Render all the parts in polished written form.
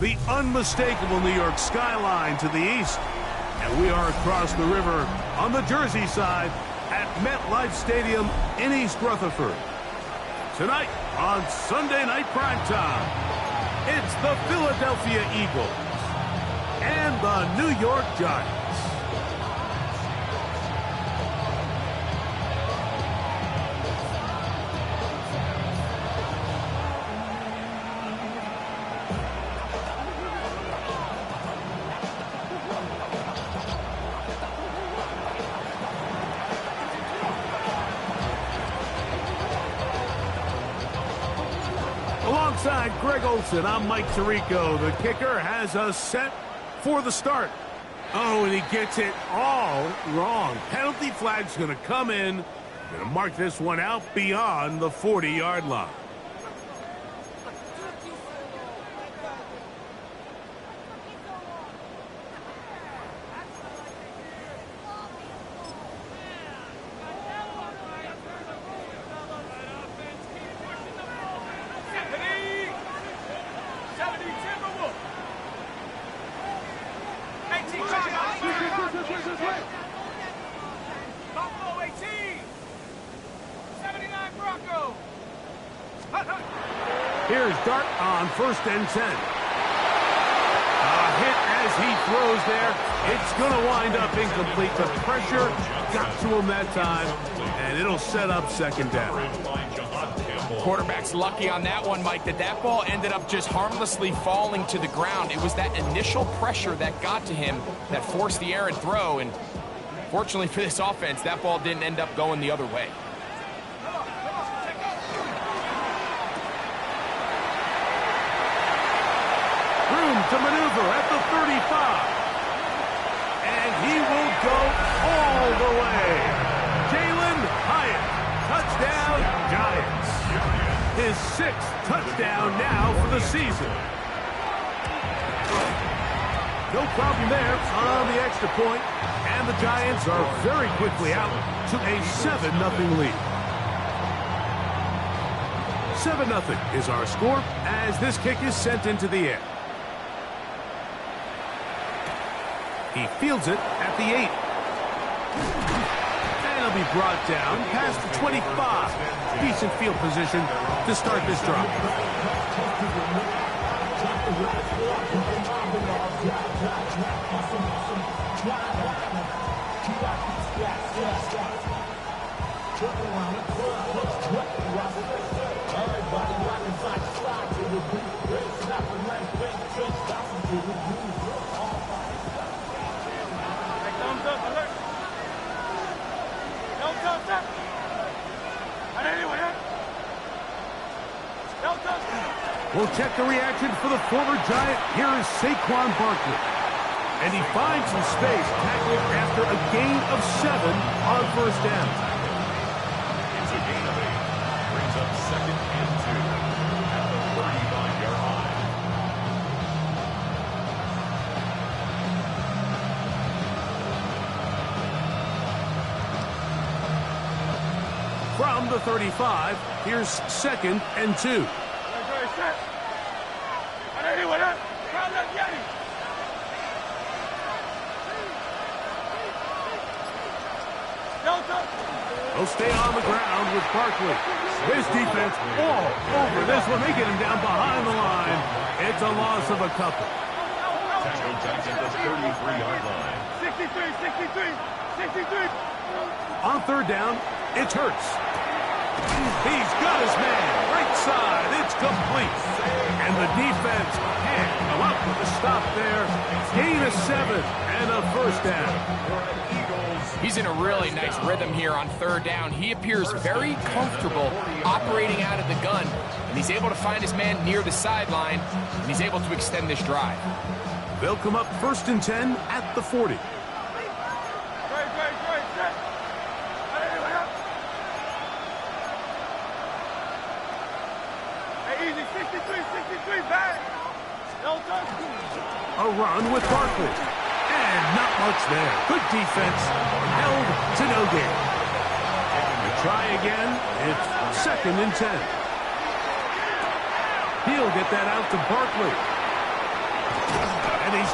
the unmistakable New York skyline to the east. And we are across the river on the Jersey side at MetLife Stadium in East Rutherford. Tonight on Sunday Night Primetime, it's the Philadelphia Eagles and the New York Giants. Alongside Greg Olson, I'm Mike Tirico. The kicker has us set for the start. Oh, and he gets it all wrong. Penalty flag's going to come in. Going to mark this one out beyond the 40-yard line. Here's Dart on 1st and 10. A hit as he throws there. It's going to wind up incomplete. The pressure got to him that time, and it'll set up 2nd down. Quarterback's lucky on that one, Mike, that ball ended up just harmlessly falling to the ground. It was that initial pressure that got to him that forced the errant throw, and fortunately for this offense, that ball didn't end up going the other way. To maneuver at the 35. And he will go all the way. Jalen Hyatt, touchdown Giants. His 6th touchdown now for the season. No problem there on the extra point, and the Giants are very quickly out to a 7-0 lead. 7-0 is our score as this kick is sent into the air. He fields it at the 8. And he'll be brought down past the 25. Decent field position to start this drive. We'll check the reaction for the former Giant. Here is Saquon Barkley. And he finds some space, tackled after a gain of 7 on 1st down. It's a gain of 8. Brings up 2nd and 2 at the 35-yard line. From the 35, here's 2nd and 2. He'll stay on the ground with Barkley. His defense all over this one. They get him down behind the line. It's a loss of a couple. Tackle back at the 33-yard line. 63. On 3rd down, it's Hurts. He's got his man. Right side. It's complete. And the defense can't come up with a stop there. Gain of 7 and a 1st down. He's in a really nice rhythm here on 3rd down. He appears very comfortable operating out of the gun, and he's able to find his man near the sideline, and he's able to extend this drive. They'll come up 1st and 10 at the 40. A run with Barkley. And not much there. Good defense. Held to no gain. To try again. It's 2nd and 10. He'll get that out to Barkley.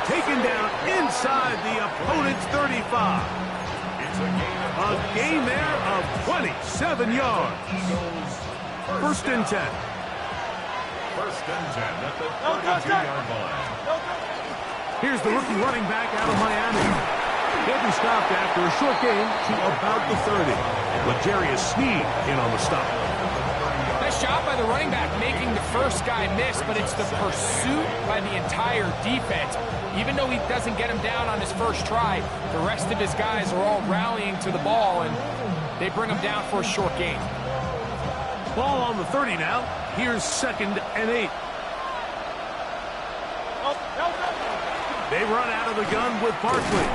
taken down inside the opponent's 35. A gain there of 27 yards. First and 10. First and 10 at the 32-yard line. Here's the rookie running back out of Miami. He'll be stopped after a short gain to about the 30. L'Jarius Sneed in on the stop. Nice job by the running back making the first guy miss, but it's the pursuit by the entire defense. Even though he doesn't get him down on his first try, the rest of his guys are all rallying to the ball, and they bring him down for a short gain. Ball on the 30 now. Here's 2nd and 8. They run out of the gun with Barkley.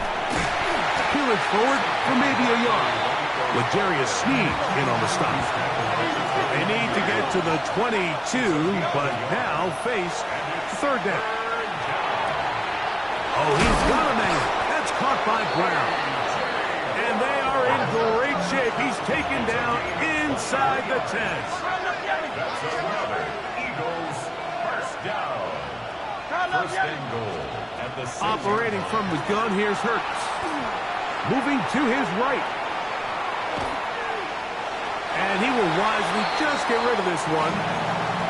Peelage forward for maybe a yard. L'Jarius Sneed in on the stop. They need to get to the 22, but now face 3rd down. Oh, he's got a man. That's caught by Brown. And they are in great shape. He's taken down inside the 10. That's another Eagles first down. First and goal at the 6. Operating from the gun, here's Hurts. Moving to his right. And he will wisely just get rid of this one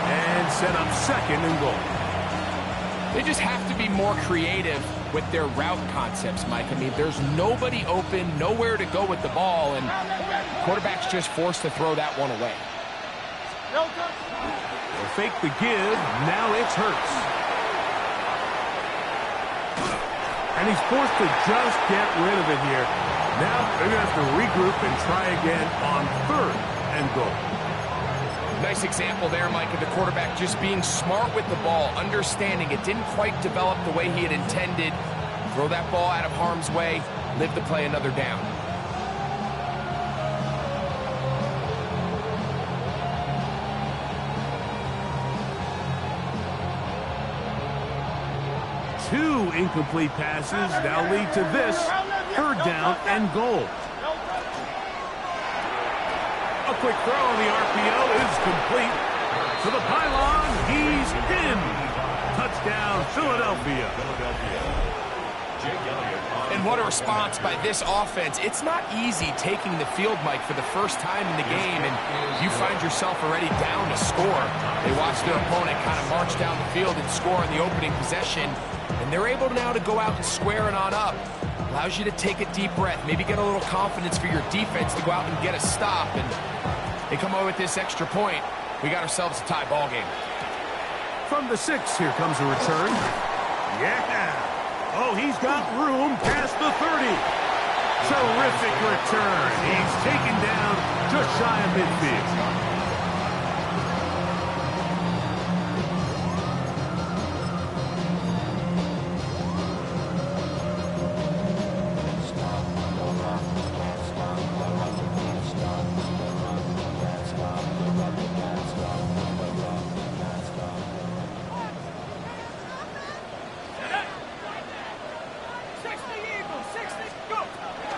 and set up 2nd and goal. They just have to be more creative with their route concepts, Mike. I mean, there's nobody open, nowhere to go with the ball, and quarterback's just forced to throw that one away. They'll fake the give. Now it's Hurts. And he's forced to just get rid of it here. Now they're going to have to regroup and try again on 3rd and goal. Nice example there, Mike, of the quarterback just being smart with the ball, understanding it didn't quite develop the way he had intended. Throw that ball out of harm's way, live to play another down. Two incomplete passes now lead to this 3rd down and goal. A quick throw on the RPO is complete. To the pylon, he's in. Touchdown, Philadelphia. And what a response by this offense. It's not easy taking the field, Mike, for the first time in the game, and you find yourself already down to score. They watch their opponent kind of march down the field and score on the opening possession, and they're able now to go out and square it on up. Allows you to take a deep breath, maybe get a little confidence for your defense to go out and get a stop, and they come away with this extra point. We got ourselves a tie ball game. From the 6, here comes a return. Yeah. Oh, he's got room past the 30. Terrific return. He's taken down just shy of midfield.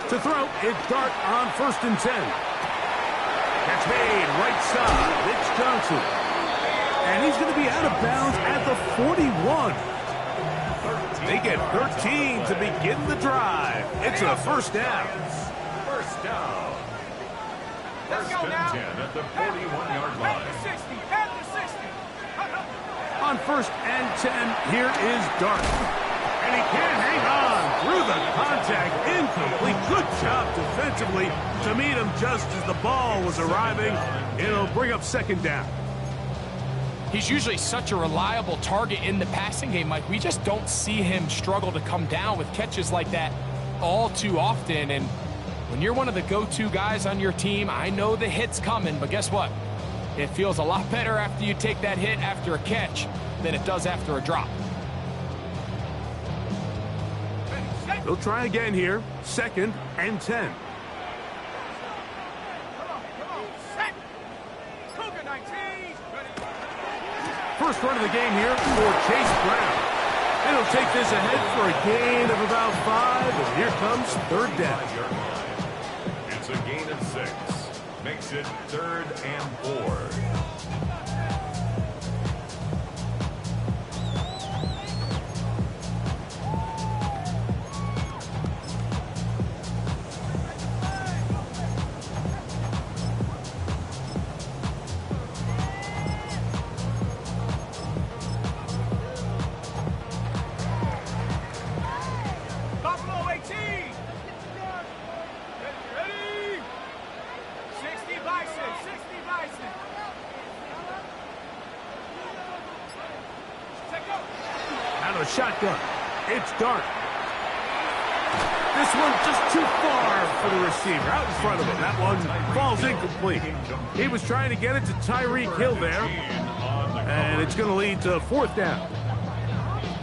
To throw, it's Dart on 1st and 10. Catch made, right side, it's Johnson. And he's going to be out of bounds at the 41. They get 13 to begin the drive. It's a 1st down. First down. First and 10 at the 41-yard line. On 1st and 10, here is Dart. And he can't hang on through the contact. Incomplete. Good job defensively to meet him just as the ball was arriving. It'll bring up 2nd down. He's usually such a reliable target in the passing game, Mike. We just don't see him struggle to come down with catches like that all too often. And when you're one of the go-to guys on your team, I know the hit's coming, but guess what? It feels a lot better after you take that hit after a catch than it does after a drop. They'll try again here. 2nd and 10. First run of the game here for Chase Brown. And he'll take this ahead for a gain of about 5. And here comes 3rd down. It's a gain of 6. Makes it 3rd and 4. shotgun. It's Dart. This one just too far for the receiver, out in front of him. That one falls incomplete. He was trying to get it to Tyreek Hill there, and it's going to lead to 4th down.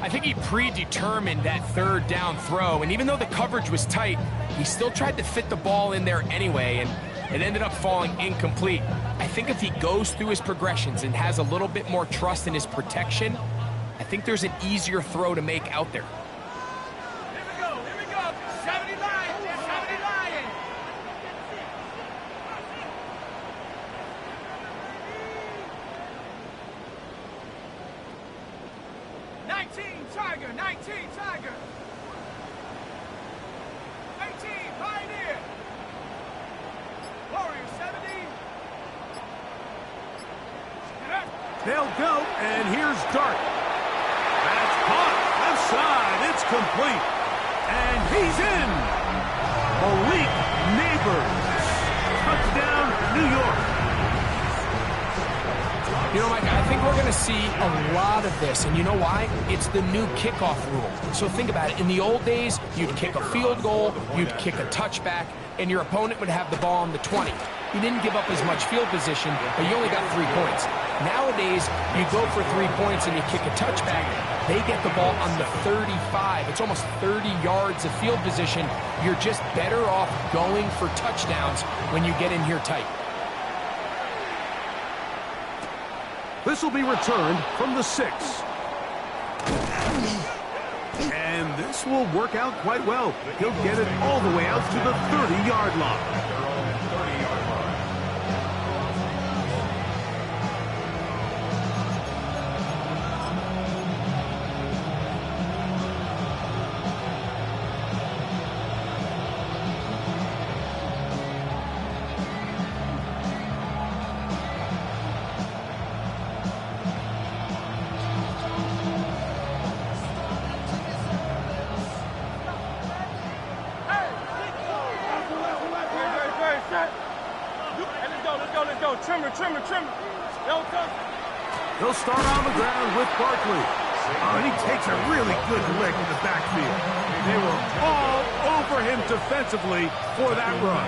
I think he predetermined that 3rd down throw, and even though the coverage was tight, he still tried to fit the ball in there anyway, and it ended up falling incomplete. I think if he goes through his progressions and has a little bit more trust in his protection, I think there's an easier throw to make out there. Here we go. 70 Lions, 70 Lions. 19 Tiger, 19 Tiger. 18 Pioneer. Warrior 70. They'll go, and here's Dart. That's caught. Left side. It's complete. And he's in. Malik Neighbors. Touchdown, New York. You know, Mike, I think we're going to see a lot of this, and you know why? It's the new kickoff rule. So think about it. In the old days, you'd kick a field goal, you'd kick a touchback, and your opponent would have the ball on the 20. You didn't give up as much field position, but you only got 3 points. Nowadays, you go for 3 points and you kick a touchback, they get the ball on the 35. It's almost 30 yards of field position. You're just better off going for touchdowns when you get in here tight. This will be returned from the 6. And this will work out quite well. He'll get it all the way out to the 30-yard line. Trimmer. He'll start on the ground with Barkley. Oh, and he takes a really good lick in the backfield. They were all over him defensively for that run.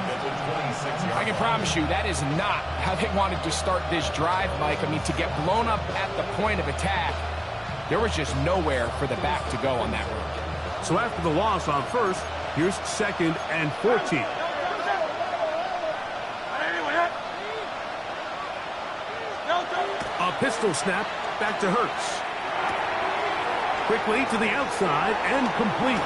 I can promise you that is not how they wanted to start this drive, Mike. I mean, to get blown up at the point of attack, there was just nowhere for the back to go on that run. So after the loss on 1st, here's 2nd and 14. A pistol snap back to Hurts. Quickly to the outside and complete.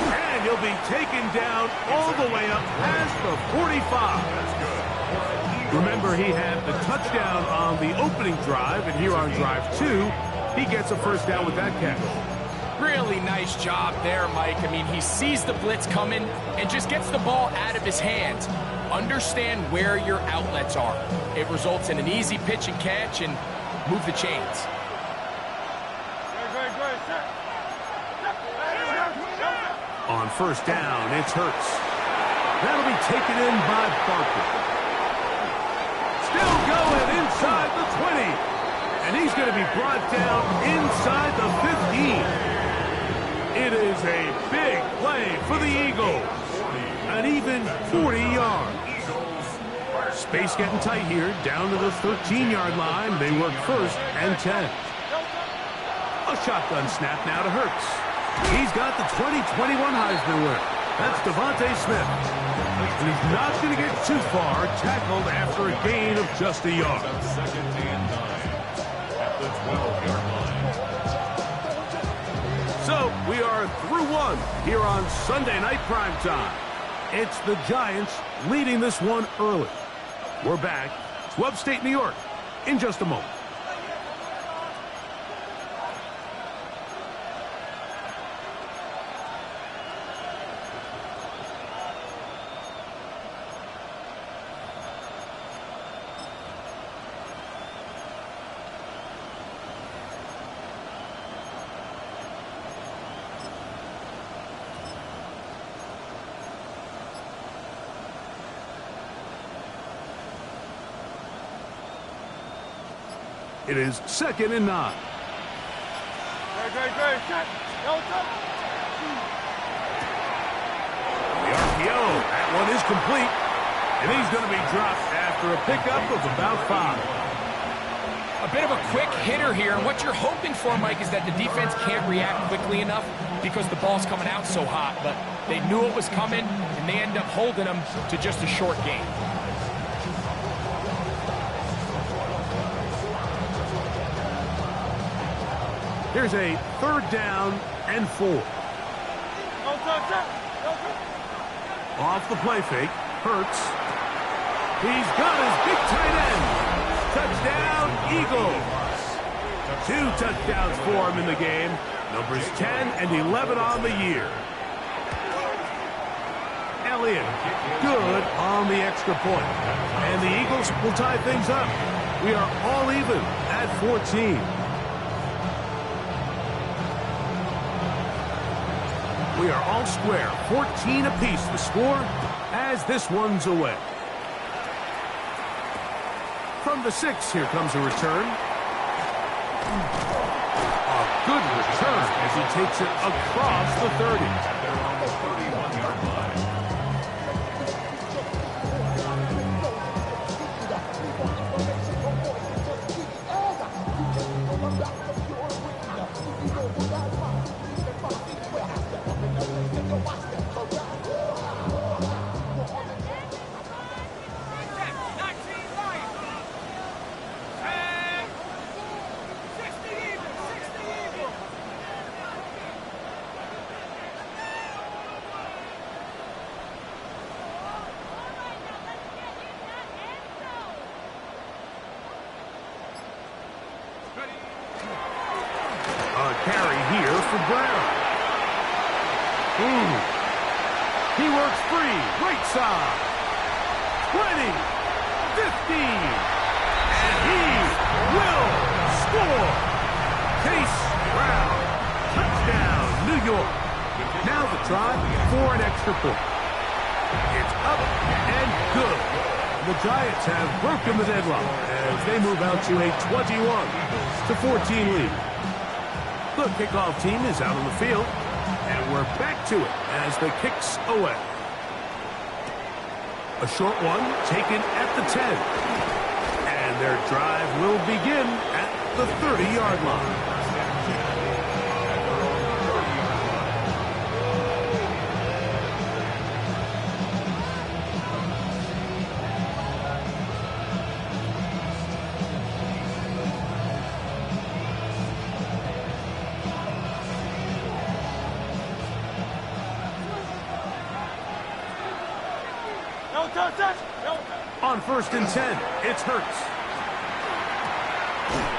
And he'll be taken down all the way up past the 45. Remember, he had the touchdown on the opening drive, and here on drive 2, he gets a 1st down with that catch. Really nice job there, Mike. I mean, he sees the blitz coming and just gets the ball out of his hands. Understand where your outlets are. It results in an easy pitch and catch and move the chains. On 1st down, it's Hurts. That'll be taken in by Barkley. Still going inside the 20. And he's going to be brought down inside the 15. It is a big play for the Eagles. An even 40 yards. Space getting tight here, down to the 13-yard line. They work 1st and 10. A shotgun snap now to Hurts. He's got the 2021 Heisman winner. That's Devontae Smith. And he's not going to get too far, tackled after a gain of just a yard. 2nd and 9 at the 12-yard line. So we are through 1 here on Sunday Night Primetime. It's the Giants leading this one early. We're back to upstate New York in just a moment. It is 2nd and 9. The RPO, that one is complete. And he's going to be dropped after a pickup of about 5. A bit of a quick hitter here, and what you're hoping for, Mike, is that the defense can't react quickly enough because the ball's coming out so hot. But they knew it was coming, and they end up holding them to just a short game. Here's a 3rd down and 4. Off the play fake, Hurts. He's got his big tight end. Touchdown, Eagles. 2 touchdowns for him in the game. Numbers 10 and 11 on the year. Elliott, good on the extra point. And the Eagles will tie things up. We are all even at 14. We are all square, 14 apiece the score as this one's away. From the 6, here comes a return. A good return as he takes it across the 30. They're on the 31-yard line. Carry here for Brown. He works free. Right side. 20. 15. And he will score. Chase Brown. Touchdown, New York. Now the try for an extra point. It's up and good. The Giants have broken the deadlock as they move out to a 21-14 lead. The kickoff team is out on the field, and we're back to it as the kick's away. A short one taken at the 10. And their drive will begin at the 30-yard line. On 1st and 10, it's Hurts.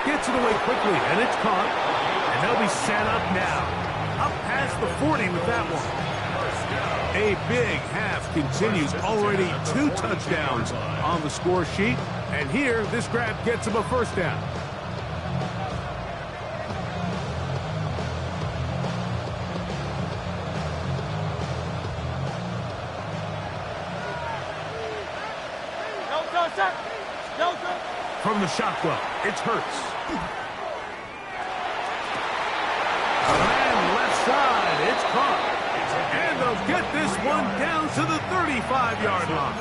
Gets it away quickly, and it's caught. And they'll be set up now. Up past the 40 with that one. A big half continues. Already 2 touchdowns on the score sheet. And here, this grab gets him a 1st down. From the shotgun, it's Hurts. A man left side, it's caught. And they'll get this one down to the 35-yard line.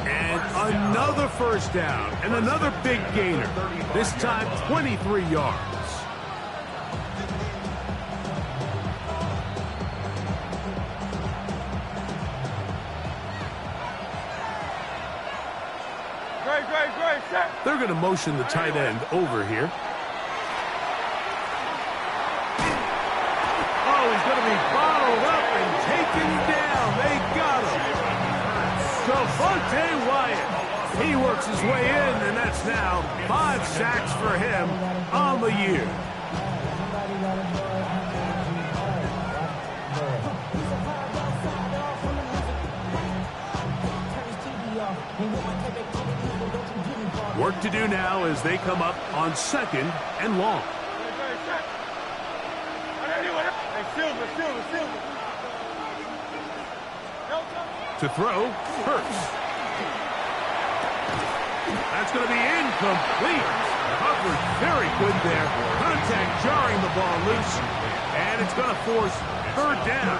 And another 1st down, and another big gainer. This time, 23 yards. They're going to motion the tight end over here. Oh, he's going to be bottled up and taken down. They got him. Devontae Wyatt. He works his way in, and that's now 5 sacks for him on the year. Work to do now as they come up on 2nd and long. To throw, Hurts. That's going to be incomplete. Coverage very good there. Contact jarring the ball loose. And it's going to force third down.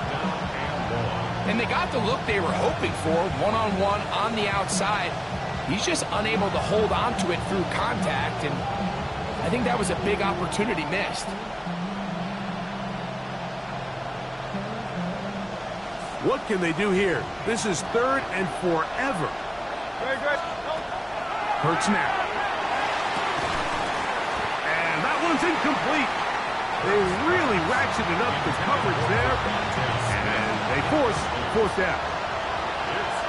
And they got the look they were hoping for, one-on-one on the outside. He's just unable to hold on to it through contact, and I think that was a big opportunity missed. What can they do here? This is third and forever. Hurts now. And that one's incomplete. They really ratcheted up the coverage there. And they force fourth down.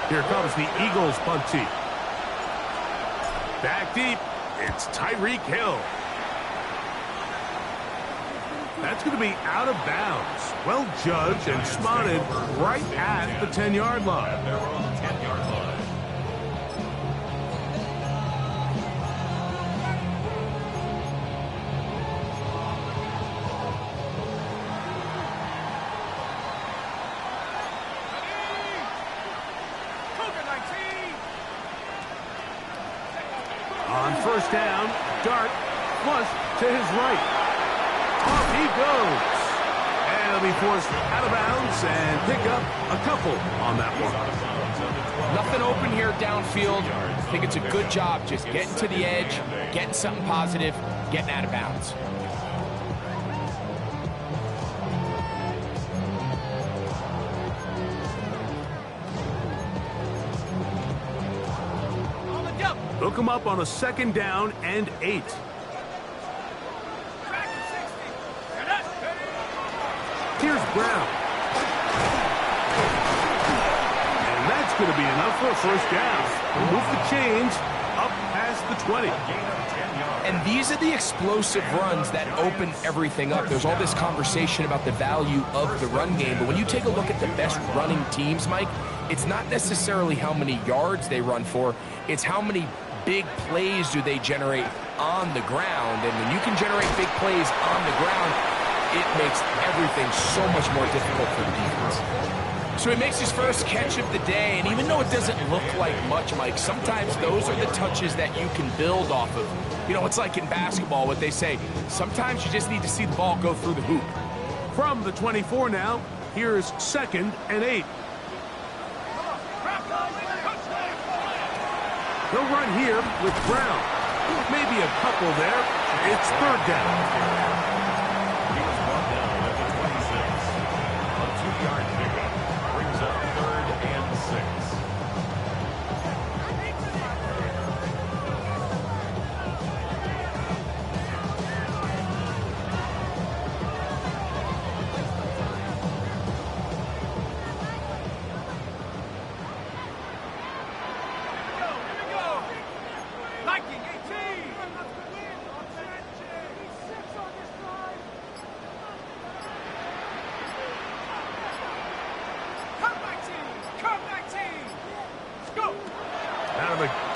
Here comes the Eagles punt team. Back deep, it's Tyreek Hill. That's going to be out of bounds. Well judged and spotted right at the 10-yard line. They're on the 10-yard line. On first down, Dart flush to his right. Off he goes. And he'll be forced out of bounds and pick up a couple on that one. Nothing open here downfield. I think it's a good job just getting to the edge, getting something positive, getting out of bounds. Hook him up on a second down and 8. Here's Brown. And that's going to be enough for a first down. Move the chains up past the 20. And these are the explosive runs that open everything up. There's all this conversation about the value of the run game, but when you take a look at the best running teams, Mike, it's not necessarily how many yards they run for, it's how many big plays do they generate on the ground. And when you can generate big plays on the ground, it makes everything so much more difficult for the defense. So he makes his first catch of the day, and even though it doesn't look like much, Mike, sometimes those are the touches that you can build off of. You know, it's like in basketball, what they say, sometimes you just need to see the ball go through the hoop. From the 24 now, here's second and 8. He'll run here with Brown. Maybe a couple there. It's third down. He was brought down at the 26. A 2-yard pickup brings up third and 6.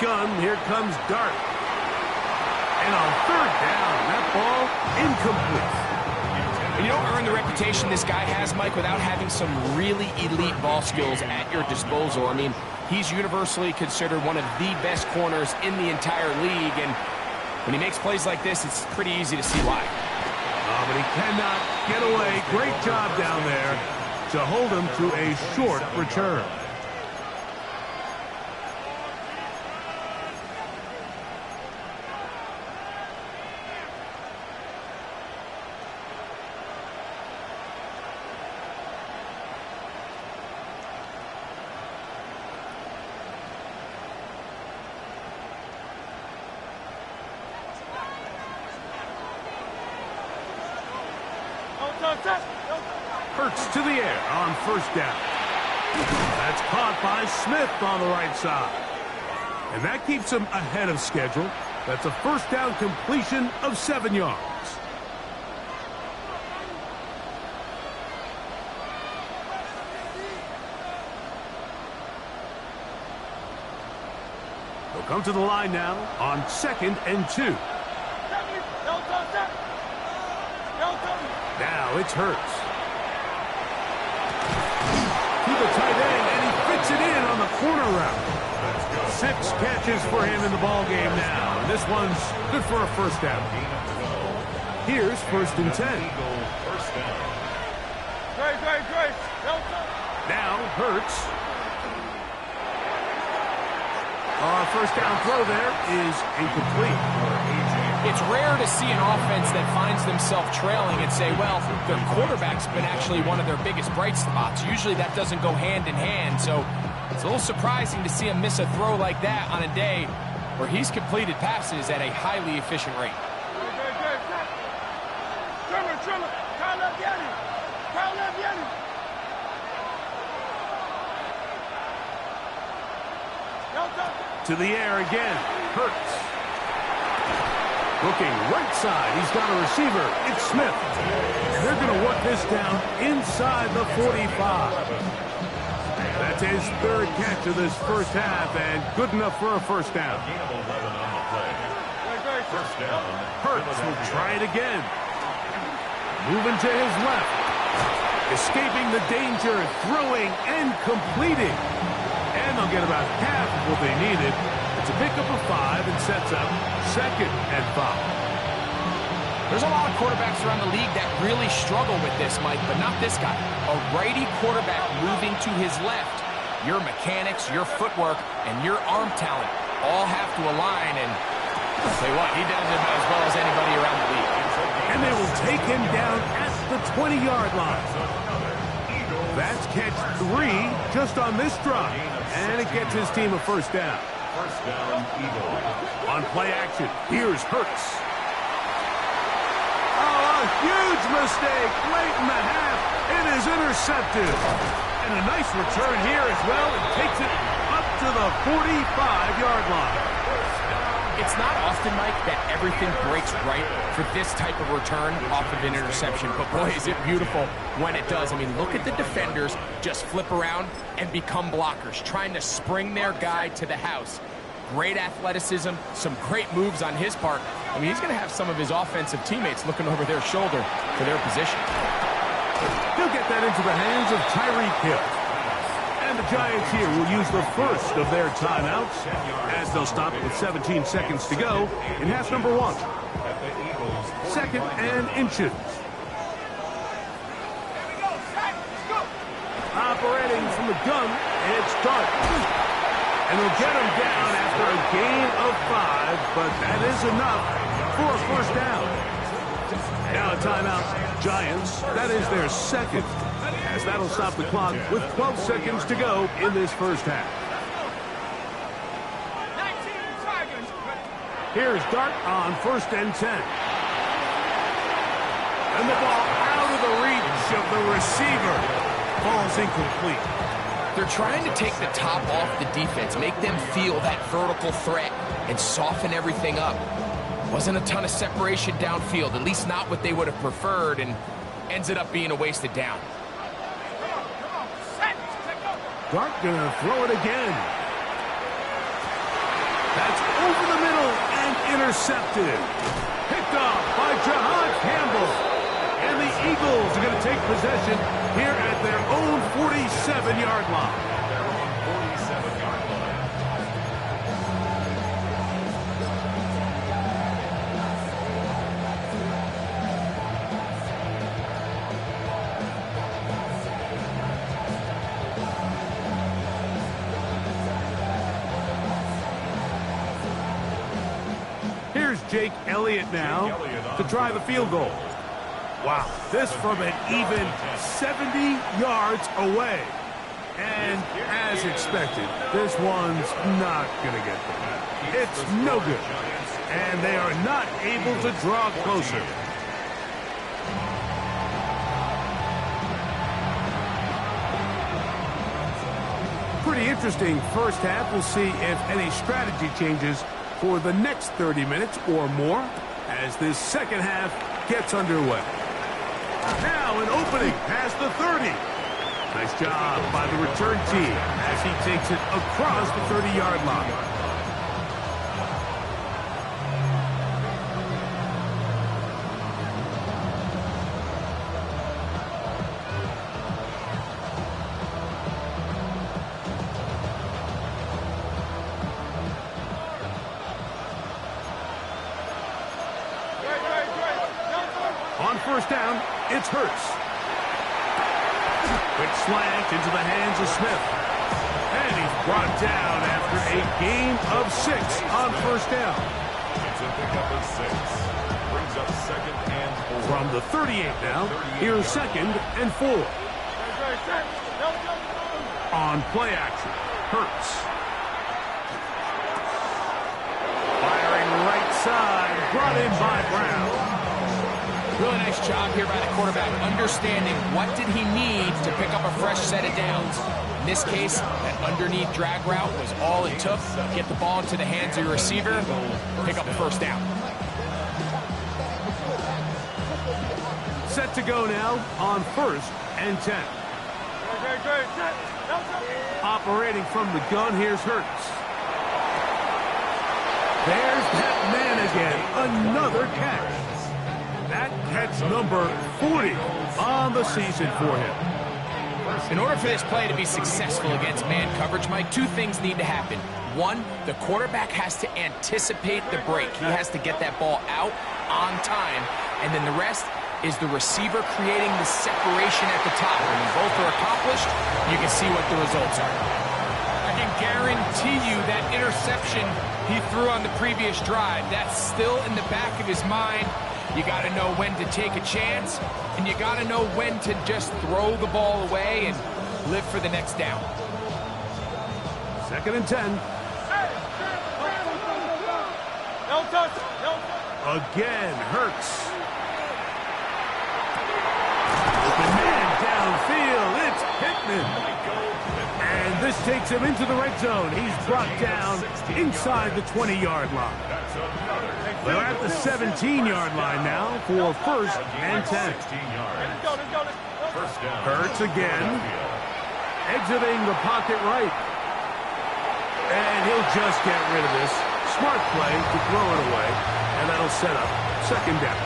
Gun, here comes Dart. And on third down, that ball incomplete. You don't earn the reputation this guy has, Mike, without having some really elite ball skills at your disposal. I mean, he's universally considered one of the best corners in the entire league, and when he makes plays like this, it's pretty easy to see why. Oh, but he cannot get away. Great job down there to hold him to a short return. Hurts to the air on first down. That's caught by Smith on the right side. And that keeps him ahead of schedule. That's a first down completion of 7 yards. He'll come to the line now on 2nd and 2. Now it's Hurts. To the tight end, and he fits it in on the corner route. 6 catches for him in the ball game now. This one's good for a first down. Here's 1st and 10. Now Hurts. First down throw there is incomplete. It's rare to see an offense that finds themselves trailing and say, well, their quarterback's been actually one of their biggest bright spots. Usually that doesn't go hand in hand, so it's a little surprising to see him miss a throw like that on a day where he's completed passes at a highly efficient rate. To the air again. Hurts. Looking right side. He's got a receiver. It's Smith. And they're going to work this down inside the 45. That's his 3rd catch of this first half, and good enough for a first down. Hurts will try it again. Moving to his left. Escaping the danger, throwing and completing. And they'll get about half of what they needed. It's a pickup of 5 and sets up 2nd and 5. There's a lot of quarterbacks around the league that really struggle with this, Mike, but not this guy. A righty quarterback moving to his left. Your mechanics, your footwork, and your arm talent all have to align, and I'll tell you what, he does it about as well as anybody around the league. And they will take him down at the 20-yard line. That's catch 3 just on this drive. And it gets his team a first down. First down, Eagles. On play action, here's Hurts. Oh, a huge mistake late in the half. It is intercepted. And a nice return here as well. It takes it up to the 45-yard line. It's not often, Mike, that everything breaks right for this type of return off of an interception. But, boy, is it beautiful when it does. I mean, look at the defenders just flip around and become blockers, trying to spring their guy to the house. Great athleticism, some great moves on his part. I mean, he's going to have some of his offensive teammates looking over their shoulder for their position. He'll get that into the hands of Tyreek Hill. And the Giants here will use the first of their timeouts as they'll stop with 17 seconds to go in half number 1. 2nd and inches. Operating from the gun, it's Dart. And they'll get him down after a gain of 5, but that is enough for a first down. Now a timeout, Giants. That is their 2nd. As that'll stop the clock with 12 seconds to go in this first half. Here's Dart on 1st and 10. And the ball out of the reach of the receiver. Ball's incomplete. They're trying to take the top off the defense, make them feel that vertical threat, and soften everything up. Wasn't a ton of separation downfield, at least not what they would have preferred, and ends it up being a wasted down. Dart gonna throw it again. That's over the middle and intercepted. Picked off by Jahan Campbell. And the Eagles are gonna take possession here at their own 47-yard line. Their own 47-yard line. Here's Jake Elliott now to try the field goal. Wow, this from an even 70 yards away. And as expected, this one's not going to get them. It's no good. And they are not able to draw closer. Pretty interesting first half. We'll see if any strategy changes for the next 30 minutes or more as this second half gets underway. Now an opening past the 30. Nice job by the return team as he takes it across the 30-yard line. first down, it's Hurts. Quick slant into the hands of Smith. And he's brought down after a gain of 6 on first down. It's a pickup of 6. Brings up 2nd and 4. From the 38 now, here's 2nd and 4. On play action, Hurts. Firing right side, brought in by Brown. Really nice job here by the quarterback, understanding what did he need to pick up a fresh set of downs. In this case, that underneath drag route was all it took. Get the ball into the hands of your receiver, pick up a first down. Set to go now on 1st and 10. Operating from the gun, here's Hurts. There's that man again, another catch. That catch number 40 on the season for him. In order for this play to be successful against man coverage, Mike, 2 things need to happen. 1, the quarterback has to anticipate the break. He has to get that ball out on time. And then the rest is the receiver creating the separation at the top. And when both are accomplished, you can see what the results are. I can guarantee you that interception he threw on the previous drive, that's still in the back of his mind. You got to know when to take a chance, and you got to know when to just throw the ball away and live for the next down. 2nd and 10. Again, Hurts. Open man downfield. It's Pittman. And this takes him into the red zone. He's brought down inside the 20-yard line. They're at the 17-yard line now for 1st and 10. Hurts again. Exiting the pocket right. And he'll just get rid of this. Smart play to throw it away. And that'll set up 2nd down.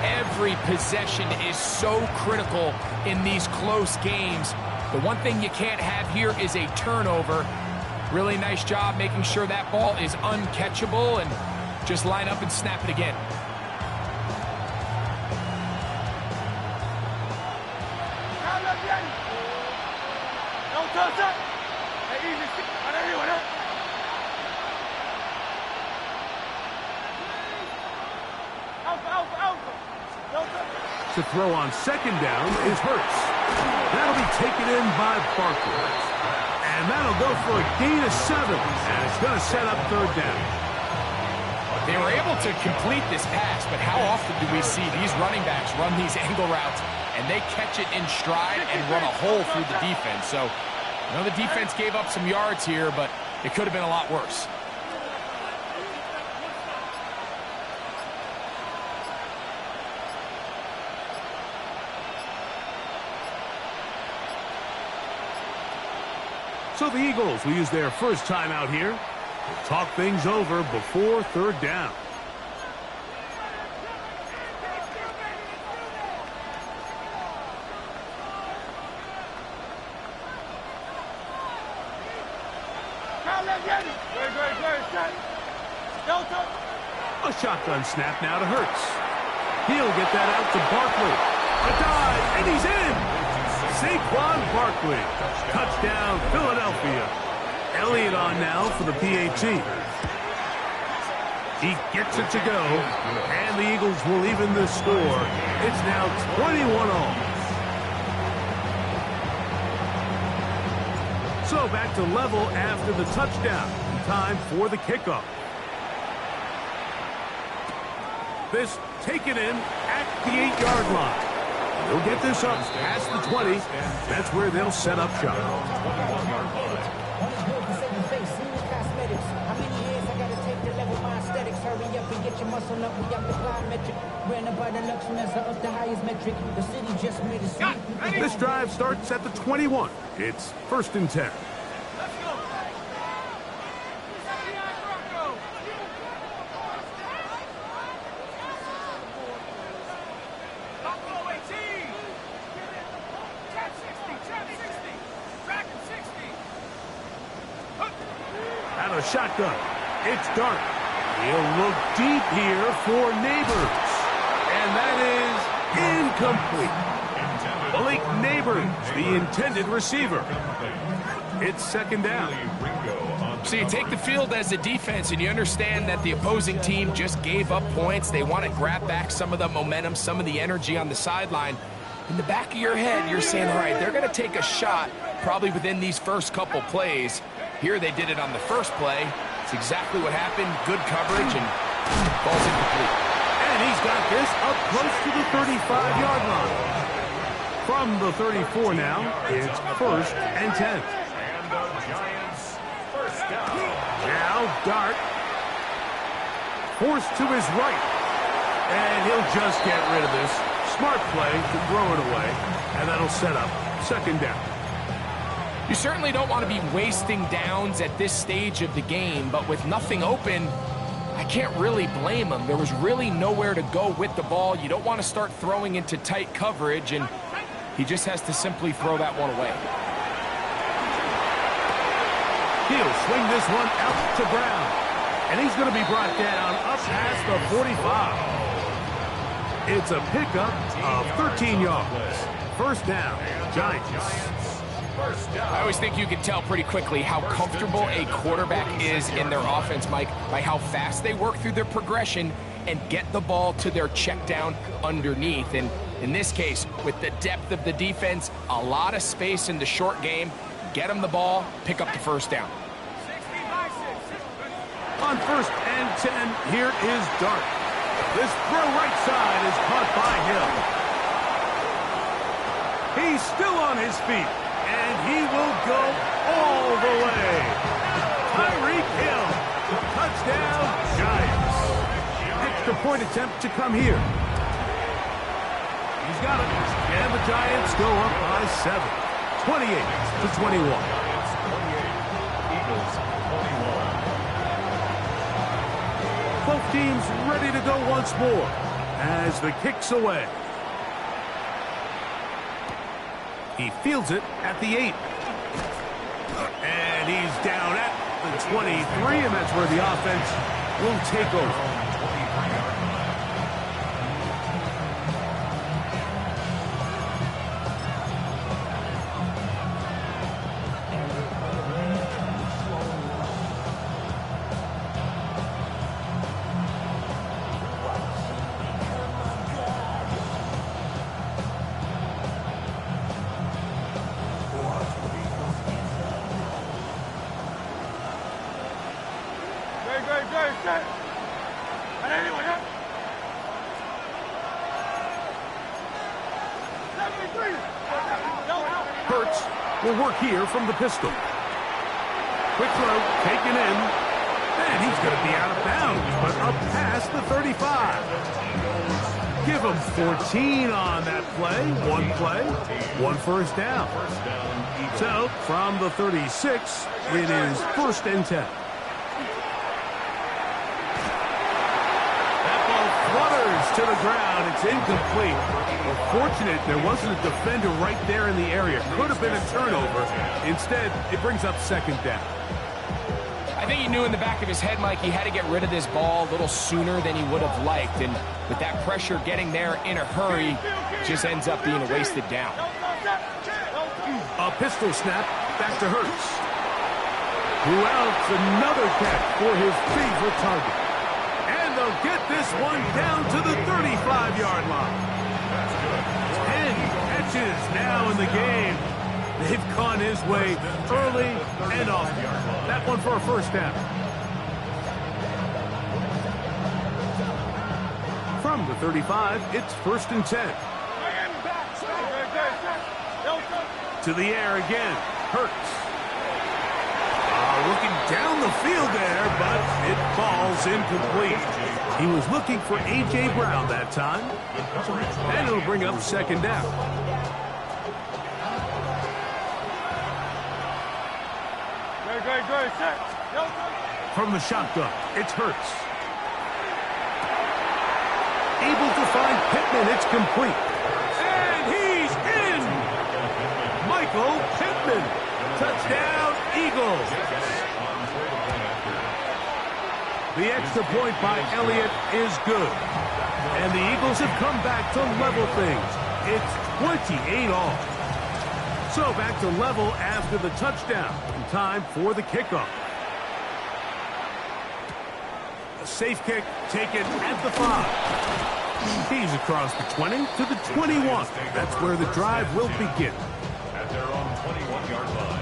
Every possession is so critical in these close games. The one thing you can't have here is a turnover. Really nice job making sure that ball is uncatchable, and just line up and snap it again. To throw on 2nd down is Hurts. That'll be taken in by Barkley. And that'll go for a gain of 7. And it's going to set up 3rd down. They were able to complete this pass, but how often do we see these running backs run these angle routes and they catch it in stride and run a hole through the defense? So, I know the defense gave up some yards here, but it could have been a lot worse. So the Eagles will use their first time out here to talk things over before 3rd down. A shotgun snap now to Hurts. He'll get that out to Barkley. A dive, and he's in! Saquon Barkley. Touchdown, Philadelphia. Elliott on now for the PAT. He gets it to go, and the Eagles will even the score. It's now 21-all. So back to level after the touchdown. Time for the kickoff. This taken in at the 8-yard line. They'll get this up past the 20. That's where they'll set up shop. This drive starts at the 21. It's 1st and 10. Out of shotgun. It's Dart. He'll look deep here for Neighbors. And that is Incomplete. Malik Neighbors, the intended receiver. It's second down. So you take the field as a defense, and you understand that the opposing team just gave up points. They want to grab back some of the momentum, some of the energy on the sideline. In the back of your head, you're saying, all right, they're going to take a shot probably within these first couple plays. Here they did it on the first play. It's exactly what happened. Good coverage, and ball's incomplete. And he's got this up close to the 35-yard line. From the 34 now, it's first and 10. And the Giants first down. Now Dart. Forced to his right. And he'll just get rid of this. Smart play to throw it away. And that'll set up second down. You certainly don't want to be wasting downs at this stage of the game, but with nothing open, I can't really blame him. There was really nowhere to go with the ball. You don't want to start throwing into tight coverage, and he just has to simply throw that one away. He'll swing this one out to Brown. And he's going to be brought down up past the 45. It's a pickup of 13 yards. First down, Giants. I always think you can tell pretty quickly how comfortable a quarterback is in their offense, Mike, by how fast they work through their progression and get the ball to their check down underneath. And in this case, with the depth of the defense, a lot of space in the short game, get them the ball, pick up the first down. On first and 10, here is Dart. This throw right side is caught by Hill. He's still on his feet, and he will go all the way. Tyreek Hill, touchdown, Giants. Extra point attempt to come here. He's got it, and the Giants go up by 7, 28-21. Both teams ready to go once more as the kick's away. He fields it at the 8. And he's down at the 23, and that's where the offense will take over. Hurts will work here from the pistol. Quick throw, taken in. And he's going to be out of bounds, but up past the 35. Give him 14 on that play. One first down. So, from the 36, it is first and 10. That ball flutters to the ground. It's incomplete. Well, fortunate there wasn't a defender right there in the area. Could have been a turnover. Instead, it brings up second down. I think he knew in the back of his head, Mike, he had to get rid of this ball a little sooner than he would have liked. And with that pressure getting there in a hurry, it just ends up being a wasted down. A pistol snap back to Hurts. Who else? Another catch for his favorite target. And they'll get this one down to the 35-yard line. 10 catches now in the game. They've gone his way early and often. That one for a first down. From the 35, it's first and 10. To the air again. Hurts. Looking down the field there, but it falls incomplete. He was looking for A.J. Brown that time. And it'll bring up second down. From the shotgun, it's Hurts. Able to find Pittman, it's complete. And he's in! Michael Pittman. Touchdown, Eagles. The extra point by Elliott is good. And the Eagles have come back to level things. It's 28 all. So back to level after the touchdown. And time for the kickoff. A safe kick taken at the 5. He's across the 20 to the 21. That's where the drive will begin. At their own 21-yard line.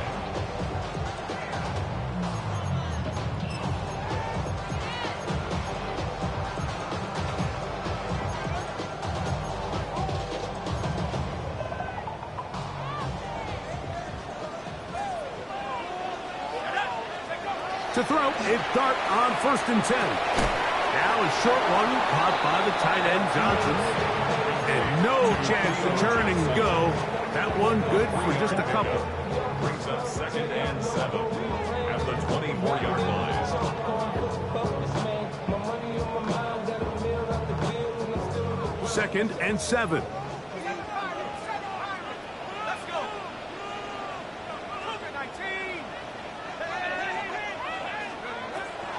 To throw, it's Dart on 1st and 10. Now a short one caught by the tight end, Johnson. And no chance to turn and go. That one good for just a couple. Brings up 2nd and 7 at the 24-yard line. 2nd and 7.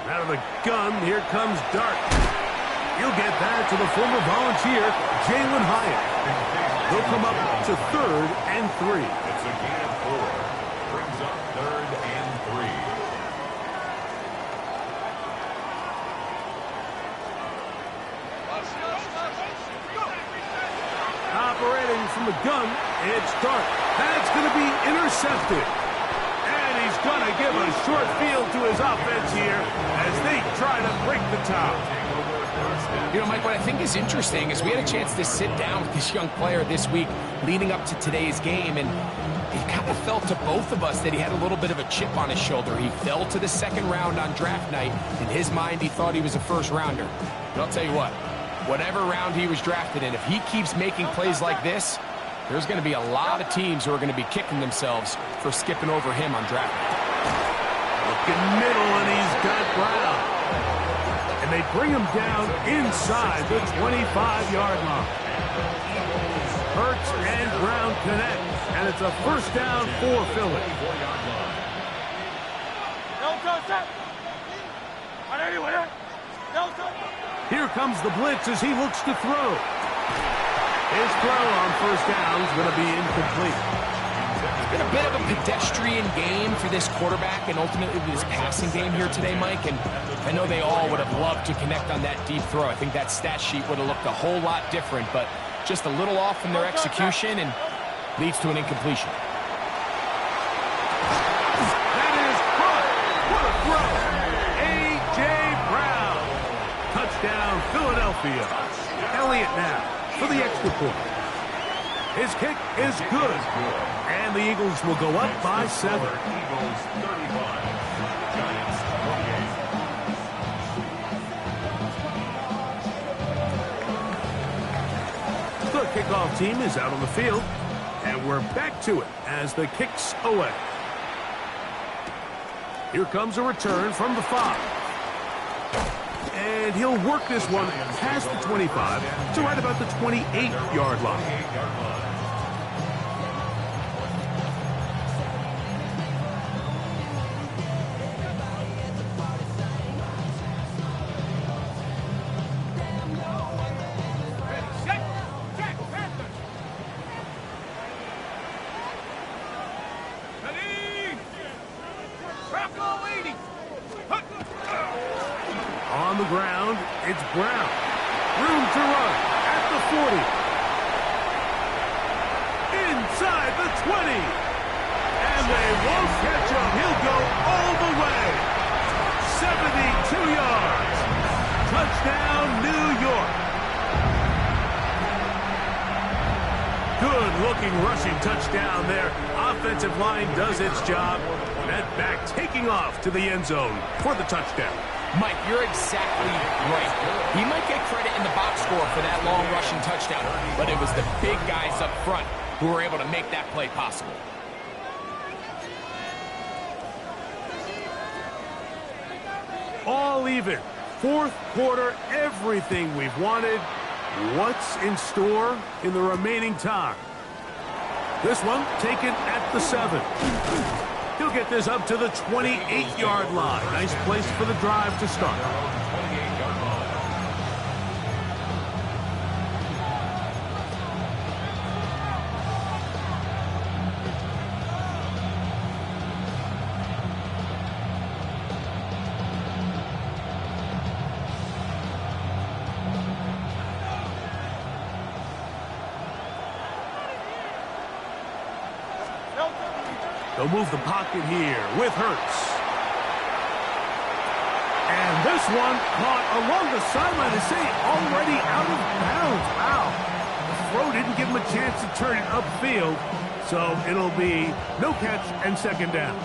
Out of the gun, here comes Dart. He'll get that to the former volunteer, Jalen Hyatt. They'll come up to 3rd and 3. It's a gain of 4. Brings up 3rd and 3. Operating from the gun, it's Dart. That's going to be intercepted. He's going to give a short field to his offense here as they try to break the top. You know, Mike, what I think is interesting is we had a chance to sit down with this young player this week leading up to today's game, and it kind of felt to both of us that he had a little bit of a chip on his shoulder. He fell to the 2nd round on draft night. In his mind, he thought he was a 1st rounder. But I'll tell you what, whatever round he was drafted in, if he keeps making plays like this, there's going to be a lot of teams who are going to be kicking themselves for skipping over him on draft night. Looking middle, and he's got Brown. And they bring him down inside the 25-yard line. Hurts and Brown connect, and it's a 1st down for Philly. Here comes the blitz as he looks to throw. His throw on 1st down is going to be incomplete. It's been a bit of a pedestrian game for this quarterback and ultimately this passing game here today, Mike. And I know they all would have loved to connect on that deep throw. I think that stat sheet would have looked a whole lot different, but just a little off in their execution and leads to an incompletion. That is caught. What a throw. A.J. Brown. Touchdown, Philadelphia. Elliott now for the extra point. His kick is good. And the Eagles will go up by 7. Eagles 35. Giants 28. The kickoff team is out on the field. And we're back to it as the kick's away. Here comes a return from the 5. And he'll work this one past the 25 to right about the 28-yard line. On the ground, it's Brown. Room to run at the 40. Inside the 20. And they won't catch him. He'll go all the way. 72 yards. Touchdown, New York. Good-looking rushing touchdown there. Offensive line does its job. That back taking off to the end zone for the touchdown. Mike, you're exactly right. He might get credit in the box score for that long rushing touchdown, but it was the big guys up front who were able to make that play possible. All even. 4th quarter, everything we've wanted. What's in store in the remaining time? This one taken at the 7. He'll get this up to the 28-yard line. Nice place for the drive to start. They'll move the pocket here with Hurts. And this one caught along the sideline. They say already out of bounds. Wow. The throw didn't give him a chance to turn it upfield. So it'll be no catch and second down.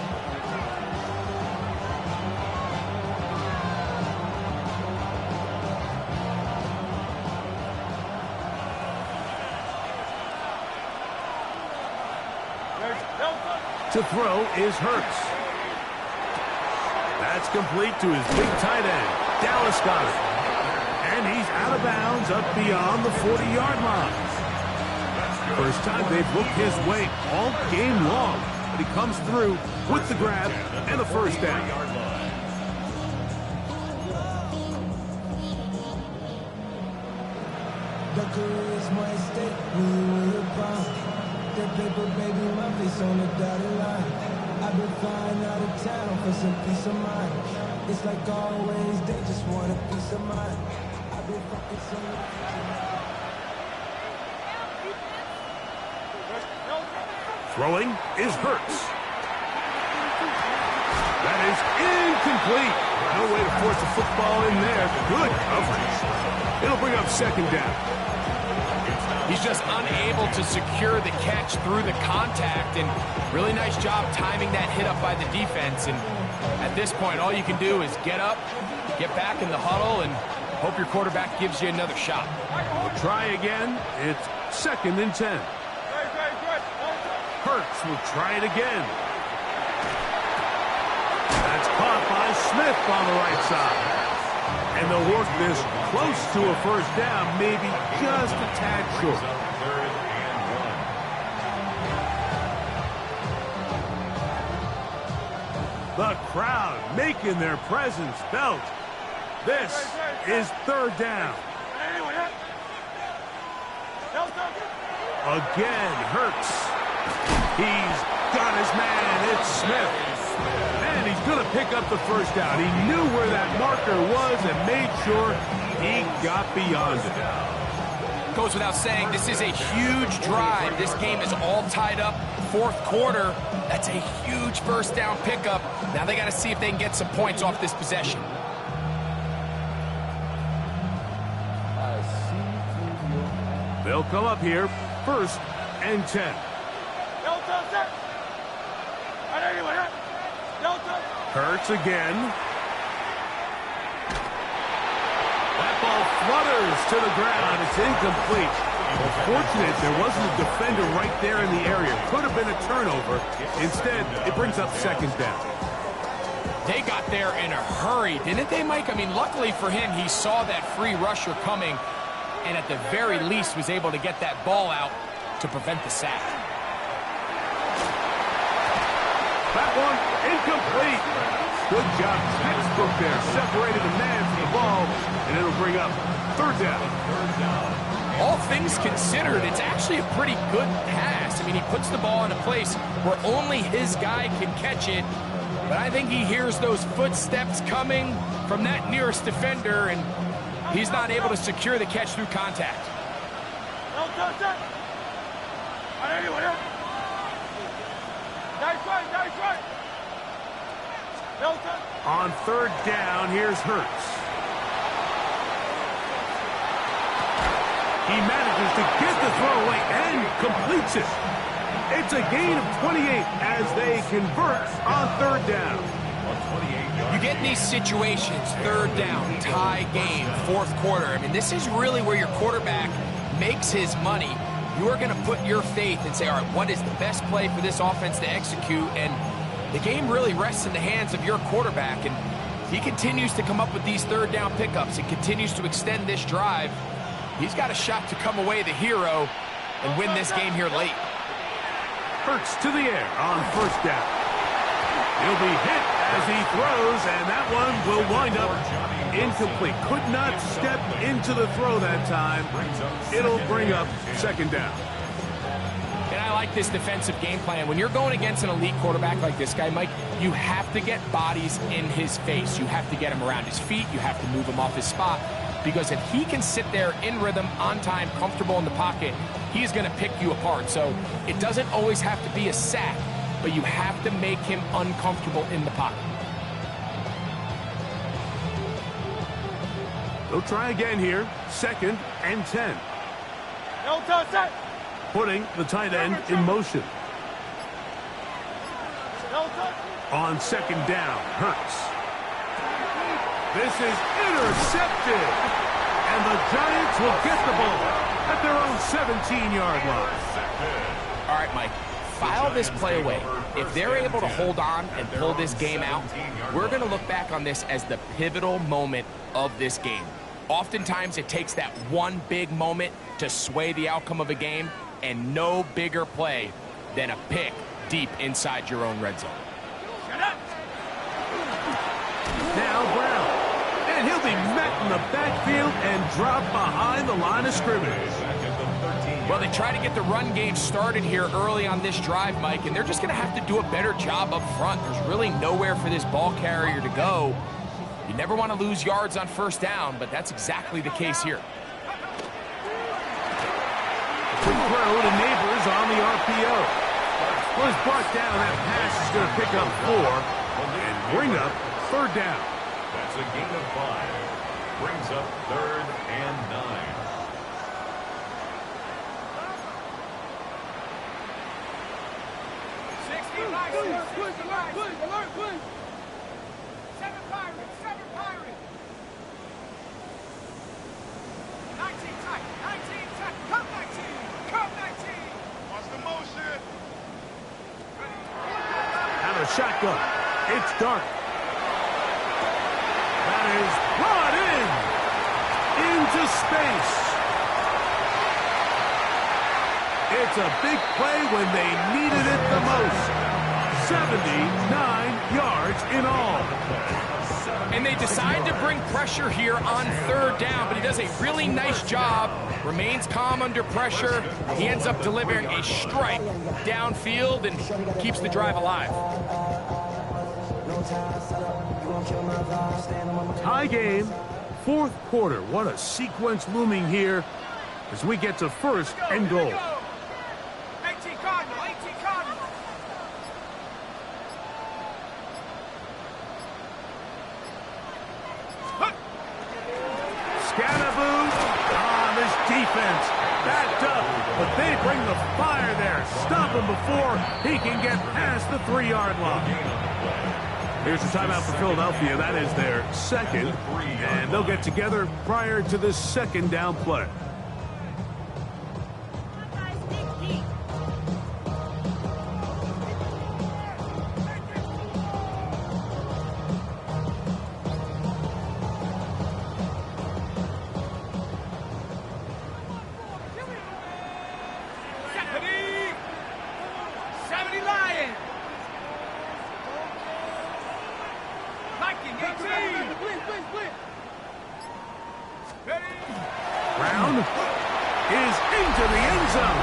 To throw is Hurts. That's complete to his big tight end, Dallas Goedert. And he's out of bounds up beyond the 40-yard line. First time they've looked his way all game long, but he comes through with the grab and a first down. Paper, baby, my face on the dotted line. I've been flying out of town for some peace of mind. It's like always, they just want a piece of mind. I've been fucking so Throwing is Hurts. That is incomplete. No way to force a football in there. Good coverage. It'll bring up second down. He's just unable to secure the catch through the contact, and really nice job timing that hit up by the defense. And at this point, all you can do is get up, get back in the huddle, and hope your quarterback gives you another shot. We'll try again. It's 2nd and 10. Hurts will try it again. That's caught by Smith on the right side. And they'll work this close to a first down, maybe just a tad short. The crowd making their presence felt. This is 3rd down. Again, Hurts. He's got his man. It's Smith. And he's going to pick up the first down. He knew where that marker was and made sure he got beyond it. Goes without saying, this is a huge drive. This game is all tied up. 4th quarter, that's a huge first down pickup. Now they got to see if they can get some points off this possession. They'll come up here, 1st and 10. Hurts again. That ball flutters to the ground. It's incomplete. Well, fortunate there wasn't a defender right there in the area. Could have been a turnover. Instead, it brings up second down. They got there in a hurry, didn't they, Mike? I mean, luckily for him, he saw that free rusher coming and at the very least was able to get that ball out to prevent the sack. That one incomplete. Good job. Textbook there. Separated the man from the ball, and it'll bring up 3rd down. All things considered, it's actually a pretty good pass. I mean, he puts the ball in a place where only his guy can catch it, but I think he hears those footsteps coming from that nearest defender, and he's not able to secure the catch through contact. On 3rd down, here's Hurts. He manages to get the throw away and completes it. It's a gain of 28 as they convert on 3rd down. You get in these situations, 3rd down, tie game, 4th quarter. I mean, this is really where your quarterback makes his money. You are going to put your faith and say, all right, what is the best play for this offense to execute? And the game really rests in the hands of your quarterback, and he continues to come up with these 3rd down pickups and continues to extend this drive. He's got a shot to come away the hero and win this game here late. Hurts to the air on 1st down. He'll be hit as he throws, and that one will wind up incomplete. Could not step into the throw that time. It'll bring up 2nd down. And I like this defensive game plan. When you're going against an elite quarterback like this guy, Mike, you have to get bodies in his face. You have to get him around his feet. You have to move him off his spot. Because if he can sit there in rhythm, on time, comfortable in the pocket, he's going to pick you apart. So it doesn't always have to be a sack. but you have to make him uncomfortable in the pocket. They'll try again here. 2nd and 10. No touch. Putting the tight end in motion. No touch. On 2nd down, Hurts. This is intercepted. And the Giants will get the ball at their own 17-yard line. All right, Mike, file this play away. If they're able to hold on and pull this game out, we're going to look back on this as the pivotal moment of this game. Oftentimes, it takes that one big moment to sway the outcome of a game, and no bigger play than a pick deep inside your own red zone. Now Brown. And he'll be met in the backfield and dropped behind the line of scrimmage. Well, they try to get the run game started here early on this drive, Mike, and they're just going to have to do a better job up front. There's really nowhere for this ball carrier to go. You never want to lose yards on 1st down, but that's exactly the case here. Quick throw to Neighbors on the RPO. Was brought down. That pass is going to pick up 4 and bring up 3rd down. That's a gain of 5. Brings up 3rd and 9. Alert. 7 Pirates. 19 tight. Come 19. Watch the motion. Out of shotgun. It's dark. That is brought into space. It's a big play when they needed it the most. 79 yards in all. And they decide to bring pressure here on 3rd down, but he does a really nice job. Remains calm under pressure. He ends up delivering a strike downfield and keeps the drive alive. Tie game, 4th quarter. What a sequence looming here as we get to 1st and goal. 18 Cardinal. Scatterboo on this defense. Backed up, but they bring the fire there. Stop him before he can get past the 3-yard line. Here's the timeout for Philadelphia. That is their 2nd, and they'll get together prior to this 2nd down play. Brown is into the end zone.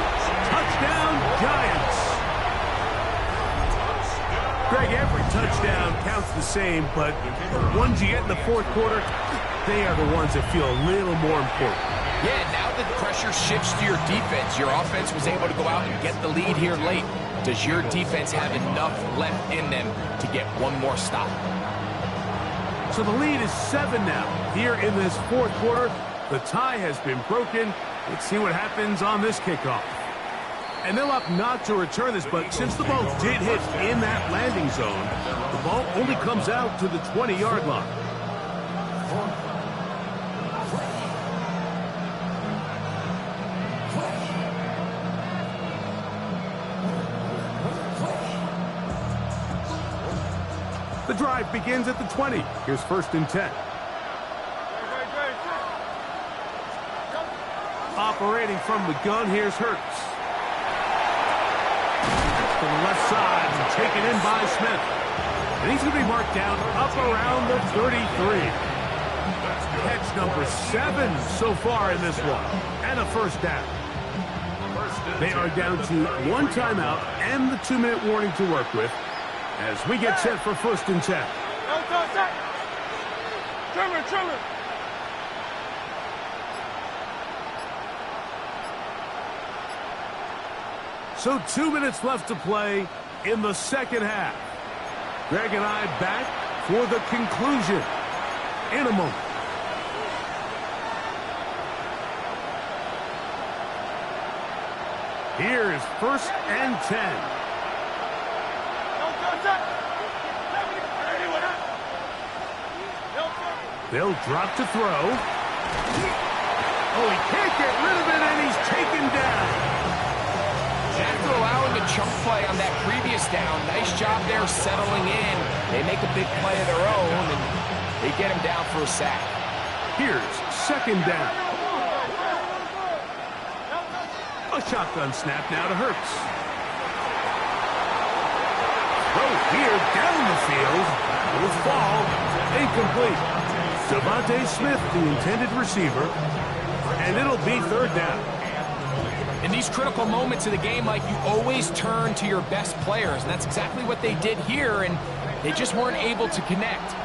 Touchdown, Giants. Greg, every touchdown counts the same, but the ones you get in the 4th quarter, they are the ones that feel a little more important. Yeah, now that pressure shifts to your defense, your offense was able to go out and get the lead here late. Does your defense have enough left in them to get one more stop? So the lead is 7 now. Here in this 4th quarter, the tie has been broken. Let's see what happens on this kickoff. And they'll opt not to return this, but since the ball did hit in that landing zone, the ball only comes out to the 20-yard line. The drive begins at the 20. Here's 1st and 10. Operating from the gun, here's Hurts. To the left side and taken in by Smith. And he's going to be marked down up around the 33. Catch number 7 so far in this one. And a 1st down. They are down to 1 timeout and the 2-minute warning to work with as we get set for 1st and 10. Trimmer. So 2 minutes left to play in the second half. Greg and I back for the conclusion in a moment. Here is 1st and 10. They'll drop to throw. Oh, he can't get rid of it, and he's taken down. After allowing a chunk play on that previous down, nice job there settling in. They make a big play of their own, and they get him down for a sack. Here's 2nd down. A shotgun snap now to Hurts. Throw here down the field. Will fall. Incomplete. Devontae Smith, the intended receiver, and it'll be 3rd down. In these critical moments of the game, Mike, you always turn to your best players, and that's exactly what they did here, and they just weren't able to connect.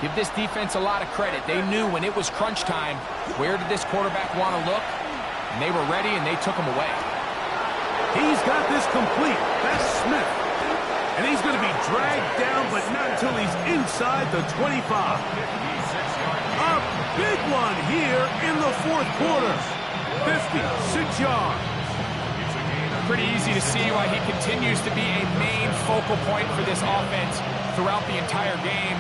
Give this defense a lot of credit. They knew when it was crunch time, where did this quarterback want to look, and they were ready, and they took him away. He's got this complete. That's Smith. And he's going to be dragged down, but not until he's inside the 25. A big one here in the 4th quarter. 56 yards. Pretty easy to see why he continues to be a main focal point for this offense throughout the entire game.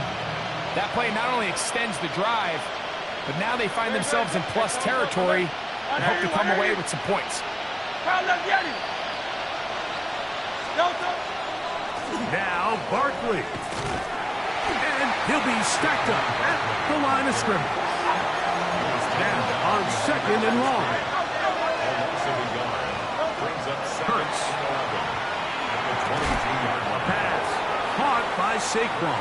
That play not only extends the drive, but now they find themselves in plus territory and hope to come away with some points. Now Barkley. And he'll be stacked up at the line of scrimmage. Now on 2nd and long. Hurts. Pass. Caught by Saquon.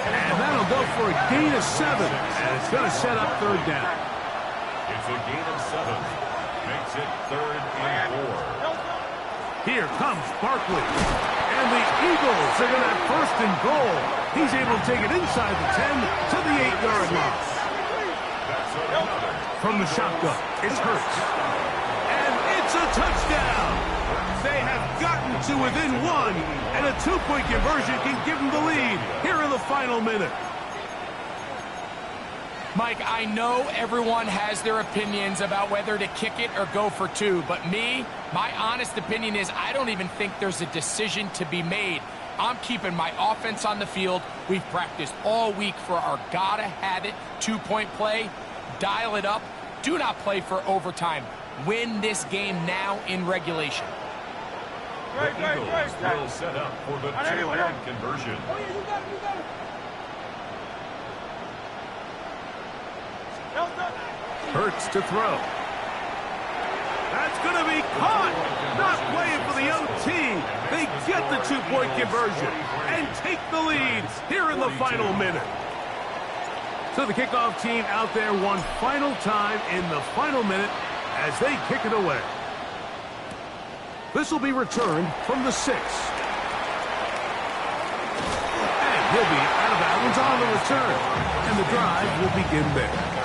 And that'll go for a gain of 7. And it's going to set up 3rd down. It's a gain of 7. Makes it 3rd and 4. Here comes Barkley. And the Eagles are going to have 1st and goal. He's able to take it inside the 10 to the 8-yard line. From the shotgun, it's Hurts. And it's a touchdown. They have gotten to within 1, and a 2-point conversion can give them the lead here in the final minute. Mike, I know everyone has their opinions about whether to kick it or go for 2, but my honest opinion is I don't even think there's a decision to be made. I'm keeping my offense on the field. We've practiced all week for our gotta-have-it 2-point play. Dial it up. Do not play for overtime. Win this game now in regulation. The Eagles will set up for the 2-point conversion. Hurts to throw. That's going to be caught. Not playing for the OT. They get the 2-point conversion and take the lead here in the final minute. So the kickoff team out there one final time in the final minute as they kick it away. This will be returned from the 6. And he'll be out of bounds on the return. And the drive will begin there.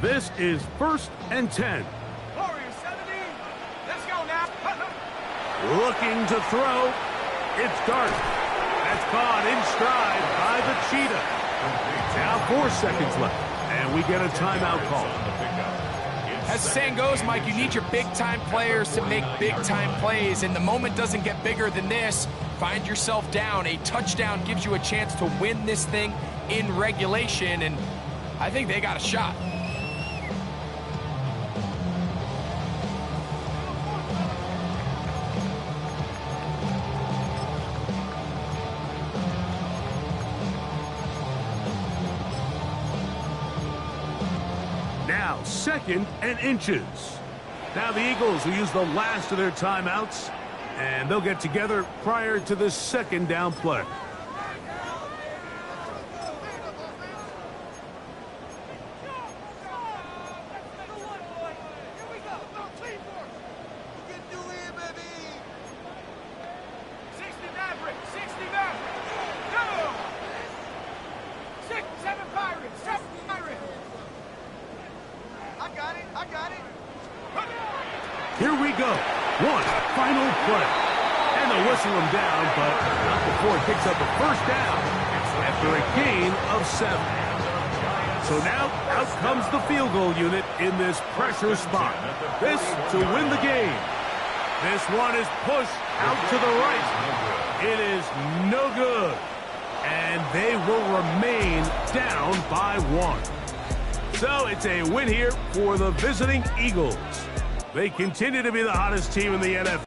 This is 1st and 10. Warriors 70. Let's go now. Looking to throw. It's Dart. That's caught in stride by the Cheetah. Now 4 seconds left, and we get a timeout call. As the saying goes, Mike, you need your big-time players to make big-time plays, and the moment doesn't get bigger than this. Find yourself down. A touchdown gives you a chance to win this thing in regulation, and I think they got a shot. Now 2nd and inches. Now the Eagles will use the last of their timeouts, and they'll get together prior to the 2nd down play. Here we go. One final play. And they'll whistle him down, but not before he picks up a first down after a gain of 7. So now, out comes the field goal unit in this pressure spot. This to win the game. This one is pushed out to the right. It is no good. And they will remain down by 1. So it's a win here for the visiting Eagles. They continue to be the hottest team in the NFL.